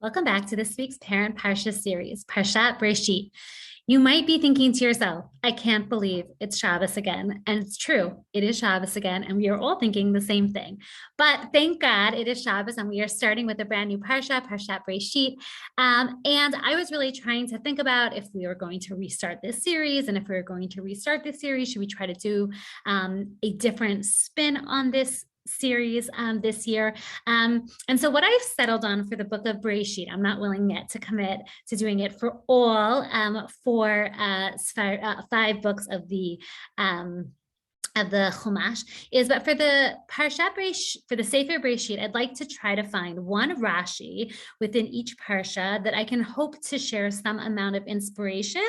Welcome back to this week's Parent Parsha series, Parshat Bereishit. You might be thinking to yourself, I can't believe it's Shabbos again. And it's true, it is Shabbos again, and we are all thinking the same thing. But thank God it is Shabbos, and we are starting with a brand new Parsha, Parshat Bereishit. And I was really trying to think about if we were going to restart this series, and if we were going to restart this series, should we try to do a different spin on this series this year. And so what I've settled on for the book of Bereishit, I'm not willing yet to commit to doing it for all four, 5 books of the Chumash is, but for the Parshat Bereishit, for the Sefer Bereishit, I'd like to try to find one Rashi within each Parsha that I can hope to share some amount of inspiration,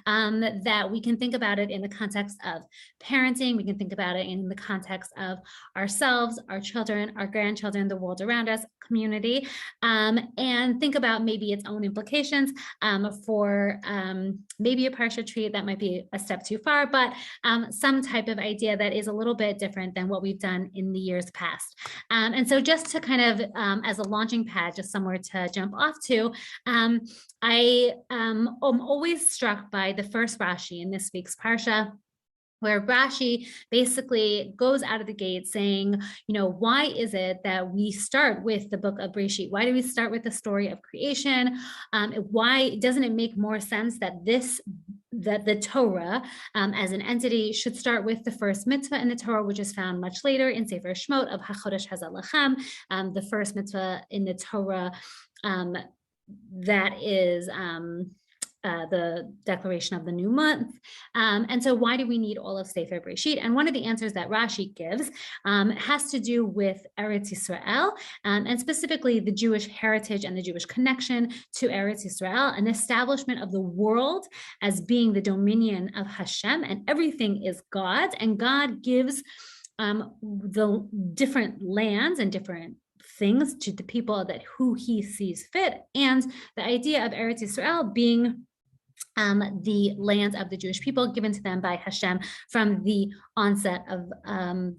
that we can think about it in the context of parenting. We can think about it in the context of ourselves, our children, our grandchildren, the world around us, community, and think about maybe its own implications for maybe a Parsha treat that might be a step too far, but some type of idea that is a little bit different than what we've done in the years past. And so just to kind of, as a launching pad, just somewhere to jump off to, I am always struck by the first Rashi in this week's Parsha, where Rashi basically goes out of the gate saying, why is it that we start with the book of Bereishit? Why do we start with the story of creation? Why doesn't it make more sense that the Torah as an entity should start with the first mitzvah in the Torah, which is found much later in Sefer Shemot of HaChodesh Hazeh Lachem, the first mitzvah in the Torah that is the declaration of the new month. And so why do we need all of Sefer Bereishit? And one of the answers that Rashi gives has to do with Eretz Yisrael, and specifically the Jewish heritage and the Jewish connection to Eretz Yisrael, an establishment of the world as being the dominion of Hashem, and everything is God's, and God gives the different lands and different things to the people that who he sees fit. And the idea of Eretz Yisrael being the lands of the Jewish people given to them by Hashem from the onset of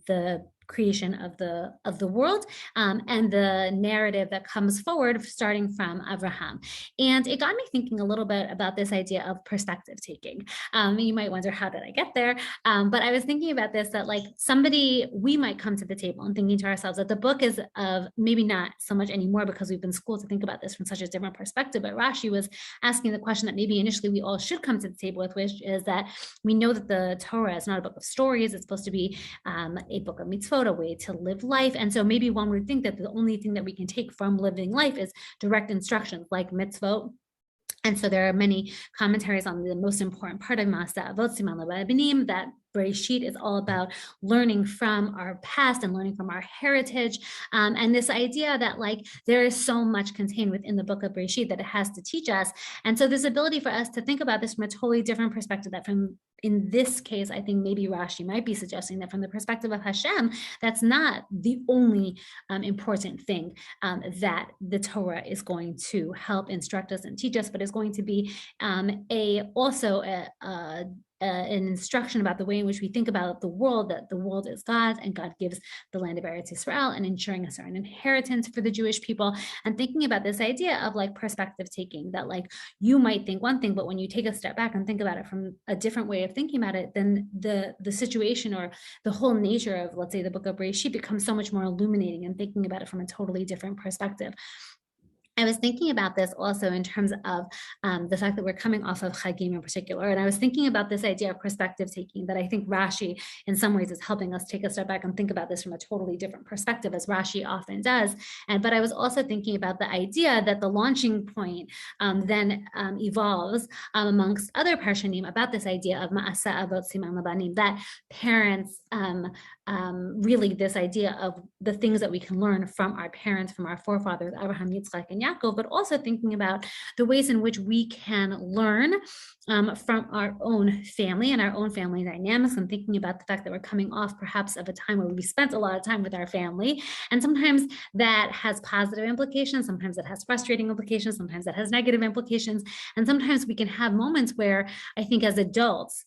the creation of the world, and the narrative that comes forward starting from Abraham. And it got me thinking a little bit about this idea of perspective taking. You might wonder, how did I get there? But I was thinking about this, that like we might come to the table and thinking to ourselves that the book is of, maybe not so much anymore because we've been schooled to think about this from such a different perspective, but Rashi was asking the question that maybe initially we all should come to the table with, which is that we know that the Torah is not a book of stories. It's supposed to be a book of mitzvot, a way to live life. And so maybe one would think that the only thing that we can take from living life is direct instructions like mitzvot. And so there are many commentaries on the most important part of Masa Avot Siman Lebanim, that Bereishit is all about learning from our past and learning from our heritage. And this idea that there is so much contained within the book of Bereishit that it has to teach us. And so this ability for us to think about this from a totally different perspective, that in this case, I think maybe Rashi might be suggesting that from the perspective of Hashem, that's not the only important thing that the Torah is going to help instruct us and teach us, but is going to be also an instruction about the way in which we think about the world, that the world is God's and God gives the land of Eretz Yisrael, and ensuring a certain inheritance for the Jewish people, and thinking about this idea of perspective taking, that you might think one thing, but when you take a step back and think about it from a different way of thinking about it, then the situation or the whole nature of, let's say, the book of Bereishit becomes so much more illuminating, and thinking about it from a totally different perspective. I was thinking about this also in terms of the fact that we're coming off of Chagim in particular. And I was thinking about this idea of perspective taking, that I think Rashi in some ways is helping us take a step back and think about this from a totally different perspective, as Rashi often does. But I was also thinking about the idea that the launching point then evolves amongst other Parshanim about this idea of Ma'asa Avot Siman Labanim, that parents, really this idea of the things that we can learn from our parents, from our forefathers, Abraham, Yitzchak, and Yaakov, but also thinking about the ways in which we can learn from our own family and our own family dynamics, and thinking about the fact that we're coming off perhaps of a time where we spent a lot of time with our family. And sometimes that has positive implications, sometimes it has frustrating implications, sometimes that has negative implications. And sometimes we can have moments where I think as adults,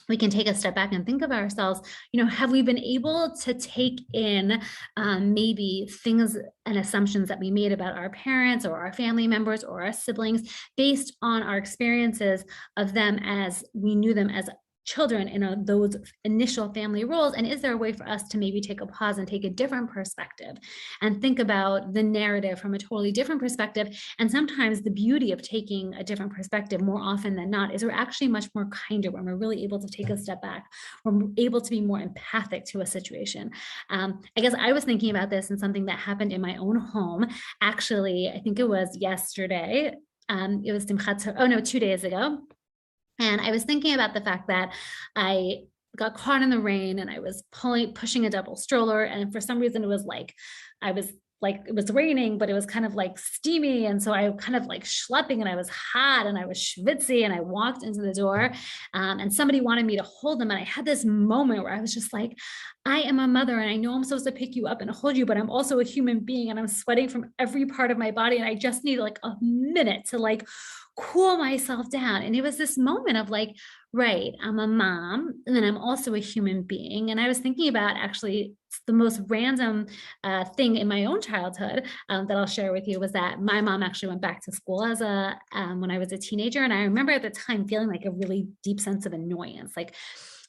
we can take a step back and think of ourselves, have we been able to take in maybe things and assumptions that we made about our parents or our family members or our siblings based on our experiences of them as we knew them as children in those initial family roles? And is there a way for us to maybe take a pause and take a different perspective and think about the narrative from a totally different perspective? And sometimes the beauty of taking a different perspective, more often than not, is we're actually much more kinder when we're really able to take a step back. We're able to be more empathic to a situation. I guess I was thinking about this and something that happened in my own home. Actually, I think it was yesterday. It was 2 days ago. And I was thinking about the fact that I got caught in the rain and I was pushing a double stroller. And for some reason, it was like, it was raining, but it was kind of like steamy. And so I kind of like schlepping and I was hot and I was schwitzy and I walked into the door and somebody wanted me to hold them. And I had this moment where I was just like, I am a mother and I know I'm supposed to pick you up and hold you, but I'm also a human being and I'm sweating from every part of my body. And I just need like a minute to like cool myself down. And it was this moment of like, right, I'm a mom and then I'm also a human being. And I was thinking about actually the most random thing in my own childhood that I'll share with you was that my mom actually went back to school when I was a teenager. And I remember at the time feeling like a really deep sense of annoyance. Like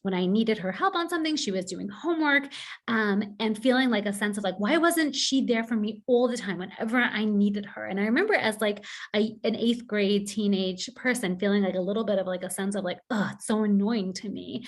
when I needed her help on something, she was doing homework and feeling like a sense of like, why wasn't she there for me all the time whenever I needed her? And I remember as like an 8th grade teenage person feeling like a little bit of like a sense of like, oh, it's so annoying to me.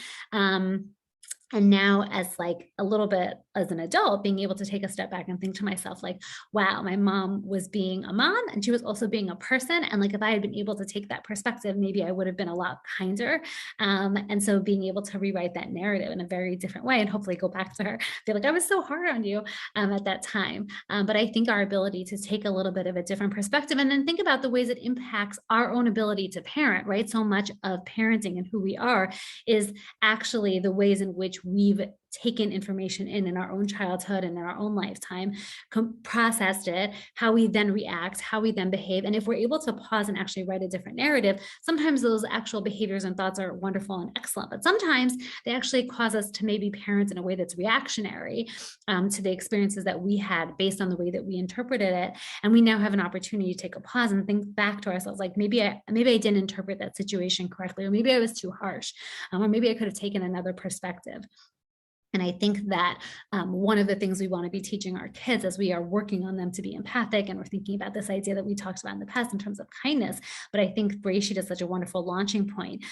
And now as like a little bit as an adult, being able to take a step back and think to myself like, wow, my mom was being a mom and she was also being a person. And like, if I had been able to take that perspective, maybe I would have been a lot kinder. And so being able to rewrite that narrative in a very different way and hopefully go back to her, be like, I was so hard on you at that time. But I think our ability to take a little bit of a different perspective and then think about the ways it impacts our own ability to parent, right? So much of parenting and who we are is actually the ways in which we've taken information in our own childhood and in our own lifetime, processed it, how we then react, how we then behave. And if we're able to pause and actually write a different narrative, sometimes those actual behaviors and thoughts are wonderful and excellent, but sometimes they actually cause us to maybe parent in a way that's reactionary to the experiences that we had based on the way that we interpreted it. And we now have an opportunity to take a pause and think back to ourselves, like maybe I didn't interpret that situation correctly, or maybe I was too harsh, or maybe I could have taken another perspective. And I think that one of the things we want to be teaching our kids as we are working on them to be empathic, and we're thinking about this idea that we talked about in the past in terms of kindness, but I think Bereishit is such a wonderful launching point,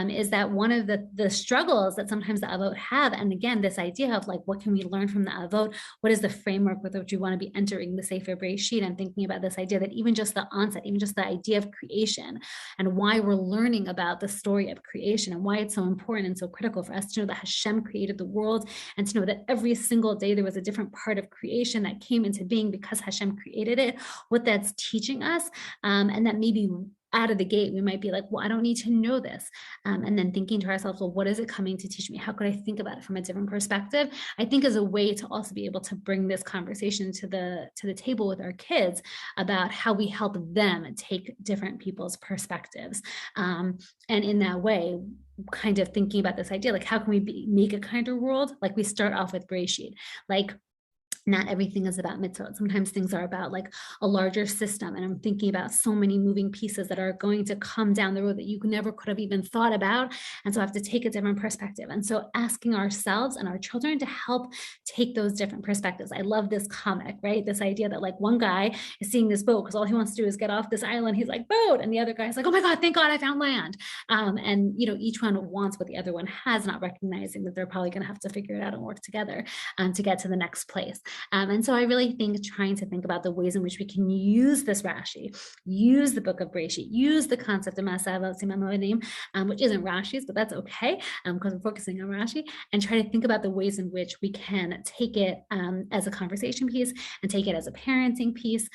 is that one of the struggles that sometimes the Avot have, and again, this idea of like, what can we learn from the Avot? What is the framework with which we want to be entering the Sefer Bereishit and thinking about this idea that even just the onset, even just the idea of creation and why we're learning about the story of creation and why it's so important and so critical for us to know that Hashem created the world and to know that every single day there was a different part of creation that came into being because Hashem created it, what that's teaching us, and that maybe out of the gate, we might be like, well, I don't need to know this. And then thinking to ourselves, well, what is it coming to teach me? How could I think about it from a different perspective? I think is a way to also be able to bring this conversation to the table with our kids about how we help them take different people's perspectives. And in that way, kind of thinking about this idea, like how can we make a kinder world? Like we start off with Bereishit, like not everything is about mitzvot. Sometimes things are about like a larger system. And I'm thinking about so many moving pieces that are going to come down the road that you never could have even thought about. And so I have to take a different perspective. And so asking ourselves and our children to help take those different perspectives. I love this comic, right? This idea that like one guy is seeing this boat because all he wants to do is get off this island. He's like, boat. And the other guy's like, oh my God, thank God I found land. And, each one wants what the other one has, not recognizing that they're probably going to have to figure it out and work together to get to the next place. And so I really think trying to think about the ways in which we can use this Rashi, use the book of Bereishit, use the concept of Maseh Avot Simon Moedim, which isn't Rashi's, but that's okay because we're focusing on Rashi, and try to think about the ways in which we can take it as a conversation piece and take it as a parenting piece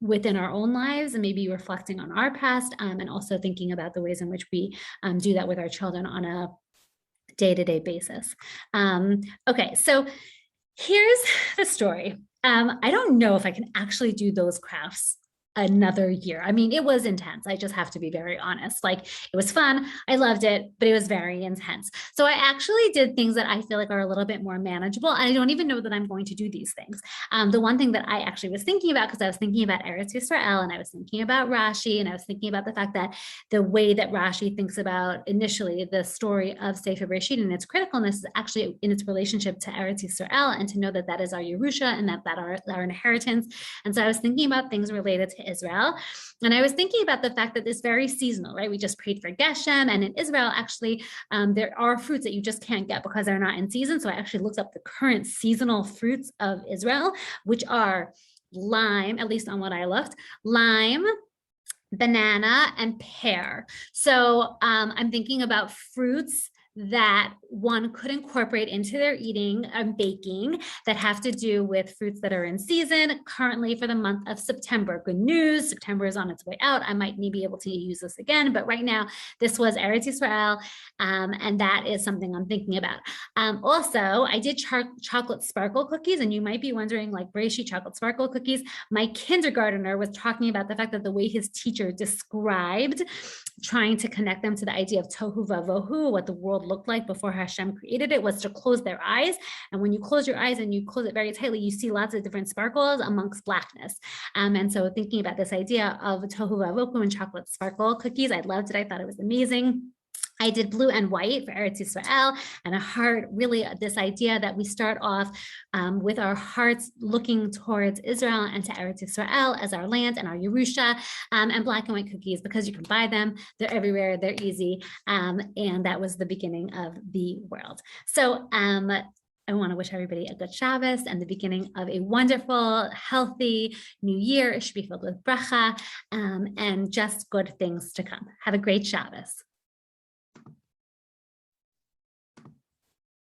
within our own lives, and maybe reflecting on our past and also thinking about the ways in which we do that with our children on a day-to-day basis. Okay, so here's the story. I don't know if I can actually do those crafts another year. I mean, it was intense. I just have to be very honest. Like it was fun. I loved it, but it was very intense. So I actually did things that I feel like are a little bit more manageable. And I don't even know that I'm going to do these things. The one thing that I actually was thinking about, because I was thinking about Eretz Yisrael and I was thinking about Rashi and I was thinking about the fact that the way that Rashi thinks about initially the story of Sefer Bereishit and its criticalness is actually in its relationship to Eretz Yisrael, and to know that that is our Yerusha and that our inheritance. And so I was thinking about things related to Israel. And I was thinking about the fact that it's very seasonal, right? We just prayed for Geshem, and in Israel, actually, there are fruits that you just can't get because they're not in season. So I actually looked up the current seasonal fruits of Israel, which are lime, at least on what I looked, lime, banana, and pear. So I'm thinking about fruits that one could incorporate into their eating and baking that have to do with fruits that are in season currently for the month of September. Good news, September is on its way out. I might be able to use this again, but right now this was Eretz Yisrael, and that is something I'm thinking about. Also, I did chocolate sparkle cookies, and you might be wondering, like, Bereishit chocolate sparkle cookies. My kindergartner was talking about the fact that the way his teacher described trying to connect them to the idea of tohu vavohu, what the world looked like before Hashem created it, was to close their eyes. And when you close your eyes and you close it very tightly, you see lots of different sparkles amongst blackness. And so thinking about this idea of tohu vavohu and chocolate sparkle cookies, I loved it. I thought it was amazing. I did blue and white for Eretz Yisrael, and a heart, really this idea that we start off with our hearts looking towards Israel and to Eretz Yisrael as our land and our Yerusha, and black and white cookies, because you can buy them. They're everywhere. They're easy. And that was the beginning of the world. So I want to wish everybody a good Shabbos and the beginning of a wonderful, healthy new year. It should be filled with bracha and just good things to come. Have a great Shabbos.